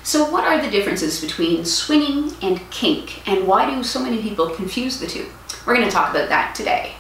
So what are the differences between swinging and kink, and why do so many people confuse the two? We're going to talk about that today.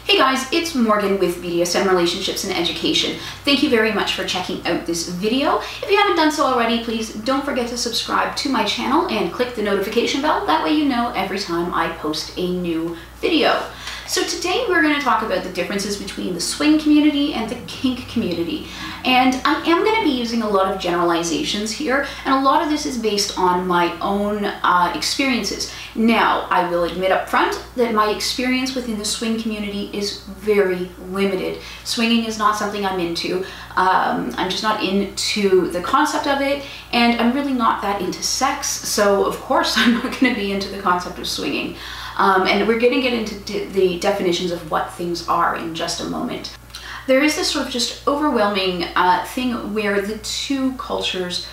Hey guys, it's Morgan with BDSM Relationships and Education. Thank you very much for checking out this video. If you haven't done so already, please don't forget to subscribe to my channel and click the notification bell. That way you know every time I post a new video. So today we're going to talk about the differences between the swing community and the kink community. And I am going to be using a lot of generalizations here, and a lot of this is based on my own experiences. Now, I will admit up front that my experience within the swing community is very limited. Swinging is not something I'm into. I'm just not into the concept of it, and I'm really not that into sex, so of course I'm not going to be into the concept of swinging. And we're going to get into the definitions of what things are in just a moment. There is this sort of just overwhelming thing where the two cultures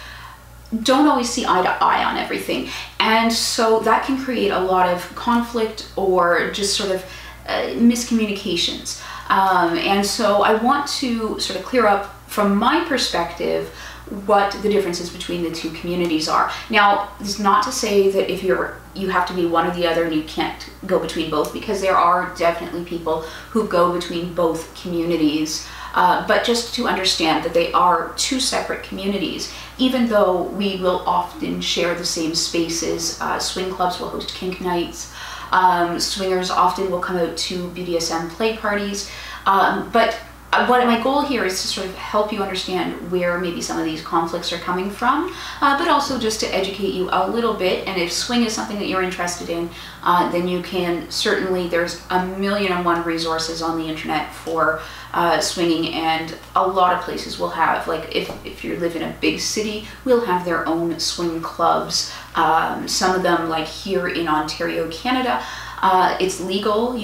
don't always see eye to eye on everything, and so that can create a lot of conflict or just sort of miscommunications. And so I want to sort of clear up from my perspective what the differences between the two communities are. Now, it's not to say that if you have to be one or the other and you can't go between both, because there are definitely people who go between both communities, but just to understand that they are two separate communities, even though we will often share the same spaces. Swing clubs will host kink nights, swingers often will come out to BDSM play parties, but what my goal here is to sort of help you understand where maybe some of these conflicts are coming from, but also just to educate you a little bit. And if swing is something that you're interested in, then you can certainly, there's 1,000,001 resources on the internet for swinging, and a lot of places will have, like if you live in a big city, will have their own swing clubs. Some of them, like here in Ontario, Canada, it's legal. We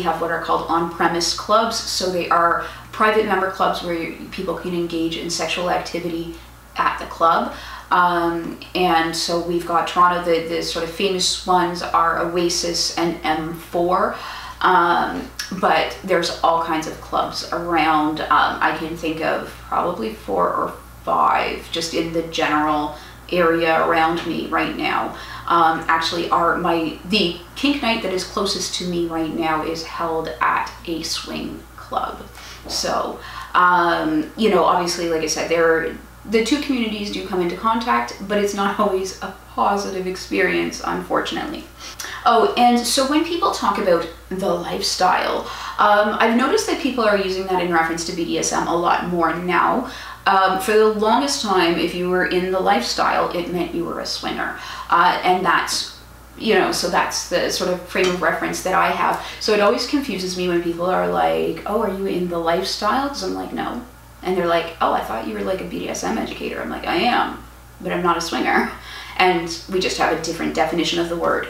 have what are called on-premise clubs, so they are private member clubs where people can engage in sexual activity at the club. And so we've got Toronto, the sort of famous ones are Oasis and M4, but there's all kinds of clubs around. I can think of probably 4 or 5 just in the general area around me right now. Actually, the kink night that is closest to me right now is held at a swing club. So, you know, obviously, like I said, the two communities do come into contact, but it's not always a positive experience, unfortunately. Oh, and so when people talk about the lifestyle, I've noticed that people are using that in reference to BDSM a lot more now. For the longest time, if you were in the lifestyle, it meant you were a swinger. And that's, you know, so that's the sort of frame of reference that I have. So it always confuses me when people are like, oh, are you in the lifestyle? Because I'm like, no. And they're like, oh, I thought you were like a BDSM educator. I'm like, I am, but I'm not a swinger. And we just have a different definition of the word.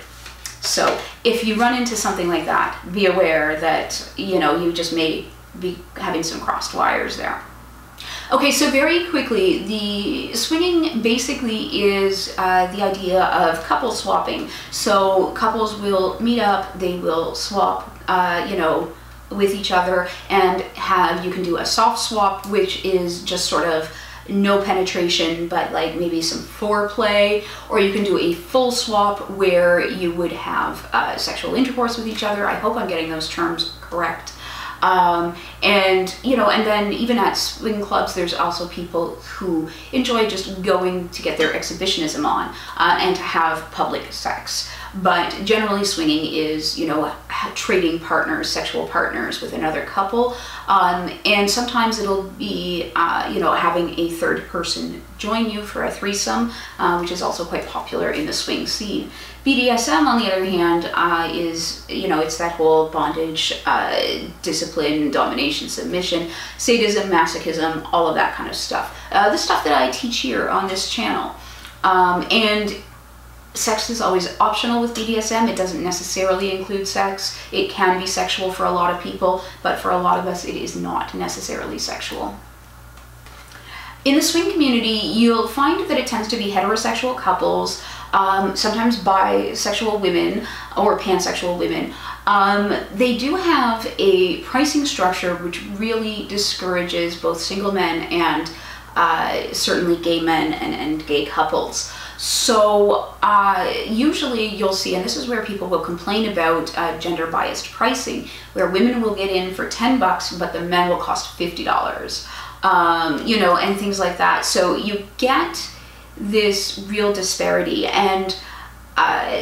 So if you run into something like that, be aware that, you know, you just may be having some crossed wires there. Okay, so very quickly, the swinging basically is the idea of couple swapping. So couples will meet up, they will swap, you know, with each other, and you can do a soft swap, which is just sort of no penetration, but like maybe some foreplay, or you can do a full swap where you would have sexual intercourse with each other. I hope I'm getting those terms correct. And you know, and then even at swing clubs, there's also people who enjoy just going to get their exhibitionism on, and to have public sex. But generally swinging is, you know, trading partners, sexual partners with another couple, and sometimes it'll be, you know, having a third person join you for a threesome, which is also quite popular in the swing scene. BDSM, on the other hand, is, you know, it's that whole bondage, discipline, domination, submission, sadism, masochism, all of that kind of stuff. The stuff that I teach here on this channel. And sex is always optional with BDSM. It doesn't necessarily include sex. It can be sexual for a lot of people, but for a lot of us, it is not necessarily sexual. In the swing community, you'll find that it tends to be heterosexual couples, sometimes bisexual women or pansexual women. They do have a pricing structure which really discourages both single men and certainly gay men and gay couples. So usually you'll see, and this is where people will complain about gender biased pricing, where women will get in for $10, but the men will cost $50, you know, and things like that. So you get this real disparity, and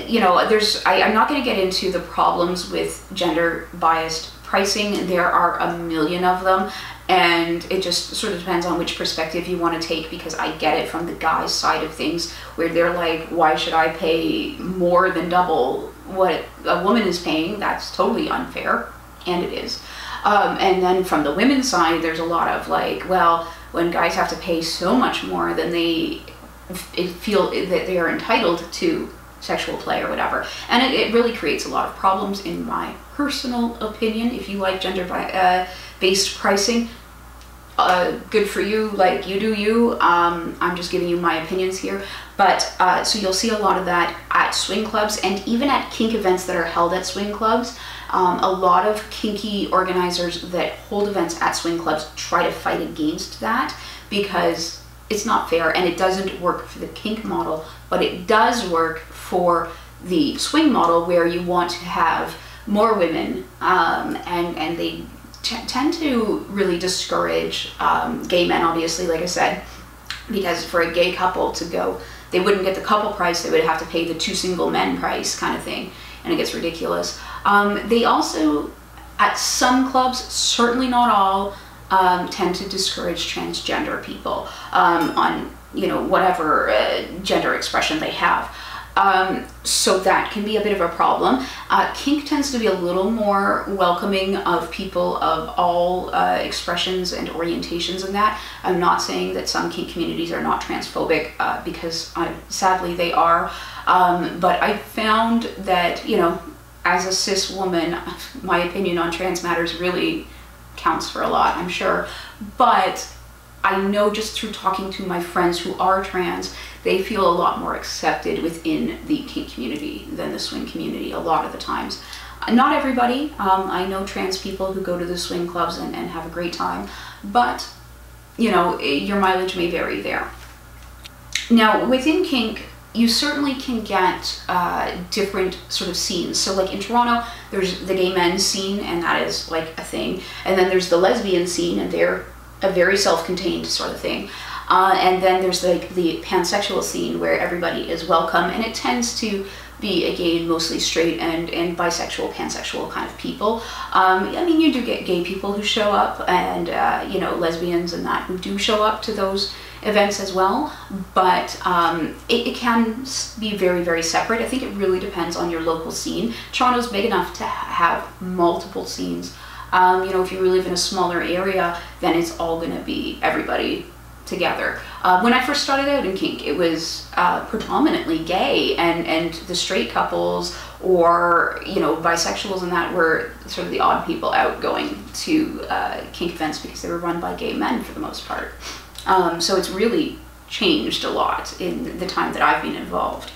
you know, I'm not going to get into the problems with gender biased pricing. There are a million of them, and it just sort of depends on which perspective you want to take, because I get it from the guy's side of things, where they're like, why should I pay more than double what a woman is paying? That's totally unfair, and it is. And then from the women's side, there's a lot of like, well, when guys have to pay so much more, then they feel that they are entitled to sexual play or whatever. And it really creates a lot of problems, in my personal opinion. If you like gender based pricing, good for you, like, you do you. I'm just giving you my opinions here. But so you'll see a lot of that at swing clubs, and even at kink events that are held at swing clubs. A lot of kinky organizers that hold events at swing clubs try to fight against that, because it's not fair, and it doesn't work for the kink model, but it does work for the swing model, where you want to have more women, and they tend to really discourage gay men, obviously, like I said, because for a gay couple to go, they wouldn't get the couple price, they would have to pay the 2 single men price kind of thing, and it gets ridiculous. They also, at some clubs, certainly not all, tend to discourage transgender people on, you know, whatever gender expression they have. So that can be a bit of a problem. Kink tends to be a little more welcoming of people of all expressions and orientations in that. I'm not saying that some kink communities are not transphobic, because sadly they are. But I found that, you know, as a cis woman, my opinion on trans matters really counts for a lot, I'm sure. But I know just through talking to my friends who are trans, they feel a lot more accepted within the kink community than the swing community a lot of the times. Not everybody. I know trans people who go to the swing clubs and have a great time, but, you know, your mileage may vary there. Now, within kink, you certainly can get different sort of scenes. So like in Toronto, there's the gay men scene, and that is like a thing. And then there's the lesbian scene, and they're a very self-contained sort of thing. And then there's like the pansexual scene, where everybody is welcome, and it tends to be, again, mostly straight and bisexual, pansexual kind of people. I mean, you do get gay people who show up, and you know, lesbians and that who do show up to those events as well, but it can be very, very separate. I think it really depends on your local scene. Toronto's big enough to have multiple scenes. You know, if you live in a smaller area, then it's all going to be everybody together. When I first started out in kink, it was predominantly gay, and the straight couples or, you know, bisexuals and that were sort of the odd people out going to kink events, because they were run by gay men for the most part. So it's really changed a lot in the time that I've been involved.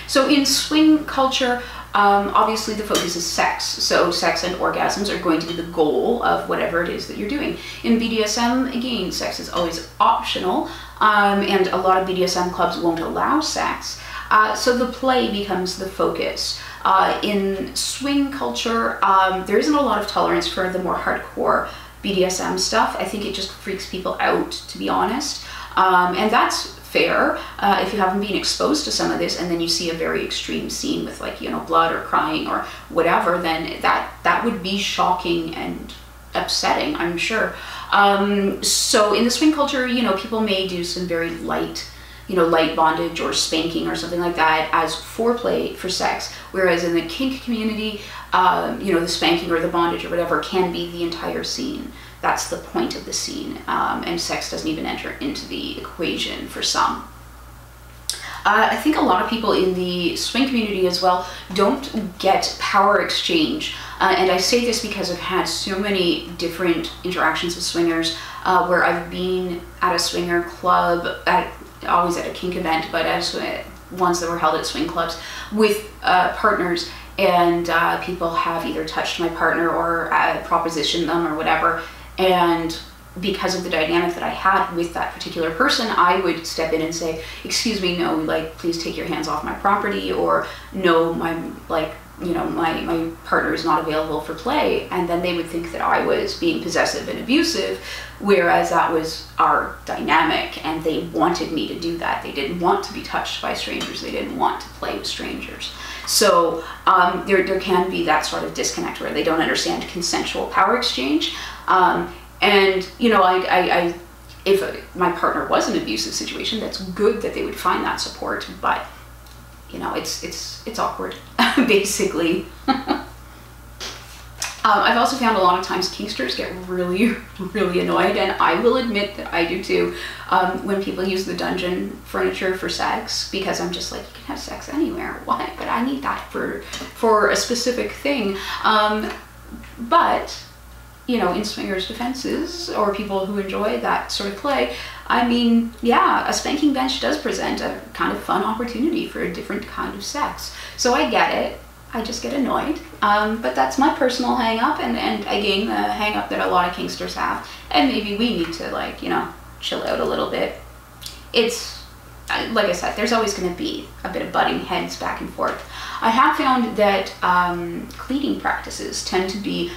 So in swing culture, obviously the focus is sex. So sex and orgasms are going to be the goal of whatever it is that you're doing. In BDSM, again, sex is always optional, and a lot of BDSM clubs won't allow sex. So the play becomes the focus. In swing culture, there isn't a lot of tolerance for the more hardcore BDSM stuff. I think it just freaks people out, to be honest. And that's fair. If you haven't been exposed to some of this, and then you see a very extreme scene with, like, you know, blood or crying or whatever, then that would be shocking and upsetting, I'm sure. So in the swing culture, you know, people may do some very light, you know, light bondage or spanking or something like that as foreplay for sex, whereas in the kink community, you know, the spanking or the bondage or whatever can be the entire scene. That's the point of the scene, and sex doesn't even enter into the equation for some. I think a lot of people in the swing community as well don't get power exchange, and I say this because I've had so many different interactions with swingers, where I've been at a swinger club, always at a kink event, but as ones that were held at swing clubs with partners, and people have either touched my partner or propositioned them or whatever, and because of the dynamic that I had with that particular person, I would step in and say, excuse me, no, like, please take your hands off my property, or no, my partner is not available for play. And then they would think that I was being possessive and abusive, whereas that was our dynamic, and they wanted me to do that. They didn't want to be touched by strangers. They didn't want to play with strangers. So there can be that sort of disconnect where they don't understand consensual power exchange. And, you know, if my partner was in an abusive situation, that's good that they would find that support, but, you know, it's awkward, basically. I've also found a lot of times kinksters get really, really annoyed, and I will admit that I do too, when people use the dungeon furniture for sex, because I'm just like, you can have sex anywhere. Why? But I need that for a specific thing. But, you know, in swingers' defenses, or people who enjoy that sort of play, I mean, yeah, a spanking bench does present a kind of fun opportunity for a different kind of sex. So I get it. I just get annoyed. But that's my personal hang up, and again, the hang up that a lot of kinksters have. And maybe we need to, like, you know, chill out a little bit. It's, like I said, there's always going to be a bit of butting heads back and forth. I have found that cleaning practices tend to be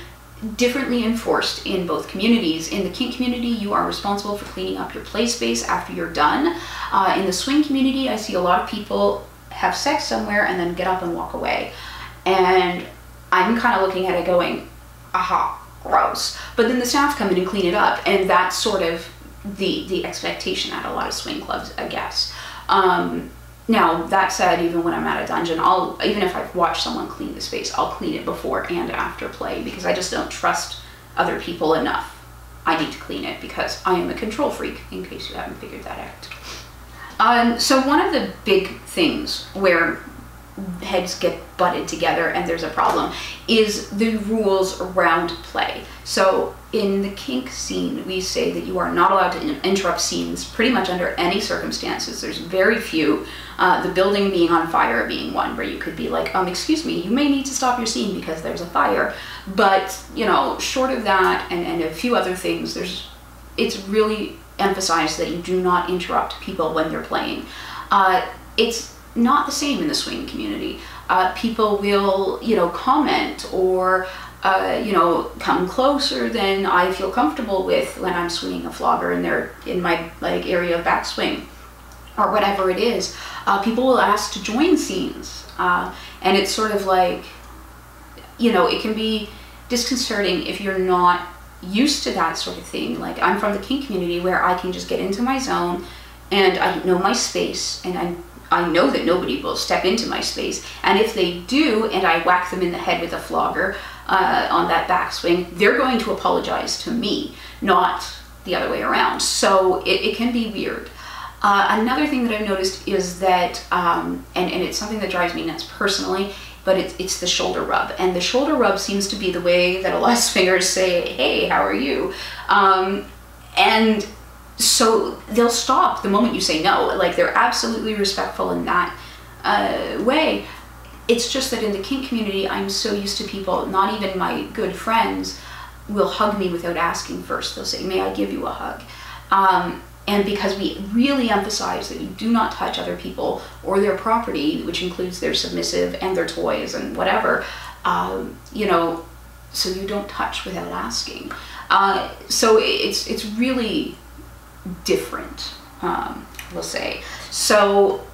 differently enforced in both communities. In the kink community, you are responsible for cleaning up your play space after you're done. In the swing community, I see a lot of people have sex somewhere and then get up and walk away. And I'm kind of looking at it going, aha, gross. But then the staff come in and clean it up, and that's sort of the expectation at a lot of swing clubs, I guess. Now, that said, even when I'm at a dungeon, even if I've watched someone clean the space, I'll clean it before and after play, because I just don't trust other people enough. I need to clean it because I am a control freak, in case you haven't figured that out. So one of the big things where heads get butted together and there's a problem is the rules around play. So in the kink scene, we say that you are not allowed to interrupt scenes pretty much under any circumstances. There's very few, the building being on fire being one, where you could be like, excuse me, you may need to stop your scene because there's a fire. But, you know, short of that and a few other things, it's really emphasized that you do not interrupt people when they're playing. It's not the same in the swing community. People will, you know, comment or, you know, come closer than I feel comfortable with when I'm swinging a flogger and they're in my, like, area of backswing or whatever it is. People will ask to join scenes, and it's sort of like, you know, it can be disconcerting if you're not used to that sort of thing. Like, I'm from the kink community where I can just get into my zone and I know my space, and I know that nobody will step into my space, and if they do and I whack them in the head with a flogger on that backswing, they're going to apologize to me, not the other way around. So it can be weird. Another thing that I've noticed is that, and it's something that drives me nuts personally, but it's the shoulder rub. And the shoulder rub seems to be the way that a lot of swingers say, hey, how are you? And so they'll stop the moment you say no. Like, they're absolutely respectful in that way. It's just that in the kink community, I'm so used to people, not even my good friends, will hug me without asking first. They'll say, may I give you a hug? And because we really emphasize that you do not touch other people or their property, which includes their submissive and their toys and whatever, you know, so you don't touch without asking. So it's really different, we'll say. So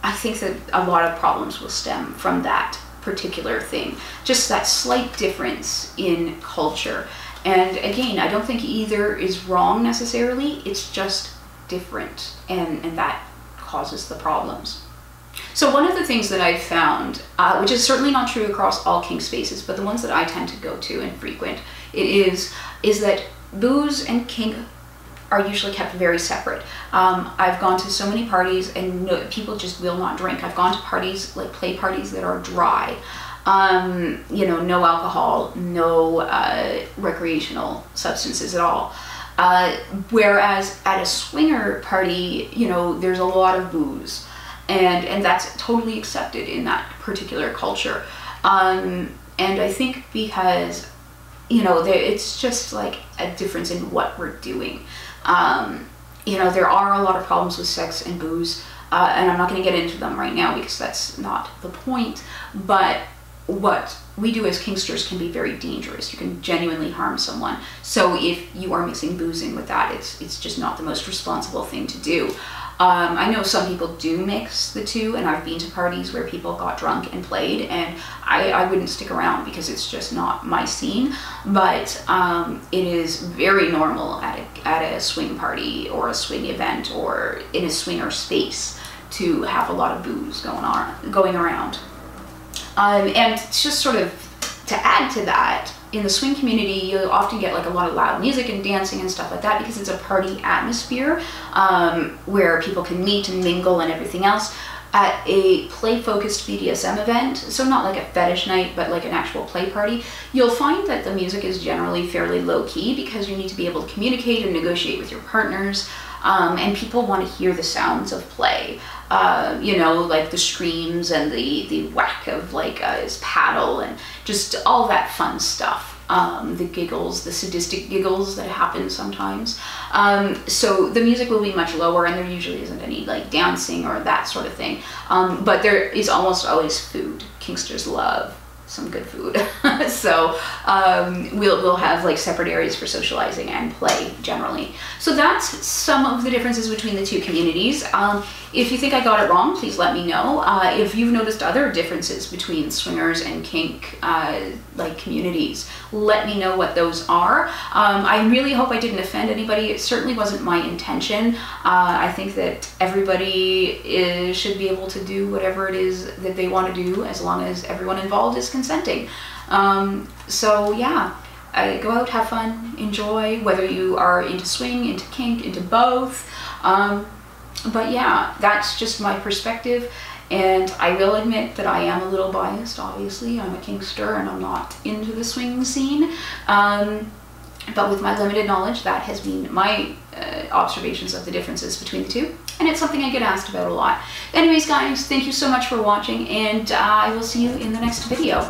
I think that a lot of problems will stem from that particular thing, just that slight difference in culture. And again, I don't think either is wrong necessarily, it's just different, and that causes the problems. So one of the things that I've found, which is certainly not true across all kink spaces, but the ones that I tend to go to and frequent, is that booze and kink are usually kept very separate. I've gone to so many parties and people just will not drink. I've gone to parties, like play parties, that are dry. You know, no alcohol, no recreational substances at all. Whereas at a swinger party, you know, there's a lot of booze, and that's totally accepted in that particular culture. And I think because you know, it's just like a difference in what we're doing. You know, there are a lot of problems with sex and booze, and I'm not going to get into them right now because that's not the point, but what we do as kinksters can be very dangerous. You can genuinely harm someone. So if you are mixing booze in with that, it's just not the most responsible thing to do. I know some people do mix the two, and I've been to parties where people got drunk and played, and I wouldn't stick around because it's just not my scene. But it is very normal at a swing party or a swing event or in a swinger space to have a lot of booze going around. And just sort of to add to that, in the swing community, you'll often get like a lot of loud music and dancing and stuff like that because it's a party atmosphere where people can meet and mingle and everything else. At a play-focused BDSM event, so not like a fetish night, but like an actual play party, you'll find that the music is generally fairly low-key because you need to be able to communicate and negotiate with your partners, and people want to hear the sounds of play. You know, like the screams and the whack of like his paddle and just all that fun stuff. The giggles, the sadistic giggles that happen sometimes. So the music will be much lower, and there usually isn't any like dancing or that sort of thing. But there is almost always food. Kinksters love some good food. So we'll have like separate areas for socializing and play generally. So that's some of the differences between the two communities. If you think I got it wrong, please let me know. If you've noticed other differences between swingers and kink like communities, let me know what those are. I really hope I didn't offend anybody. It certainly wasn't my intention. I think that everybody should be able to do whatever it is that they want to do as long as everyone involved is consenting. So yeah, go out, have fun, enjoy, whether you are into swing, into kink, into both. But yeah, that's just my perspective, and I will admit that I am a little biased. Obviously, I'm a kinkster and I'm not into the swing scene, but with my limited knowledge, that has been my observations of the differences between the two, and it's something I get asked about a lot. Anyways guys, thank you so much for watching, and I will see you in the next video.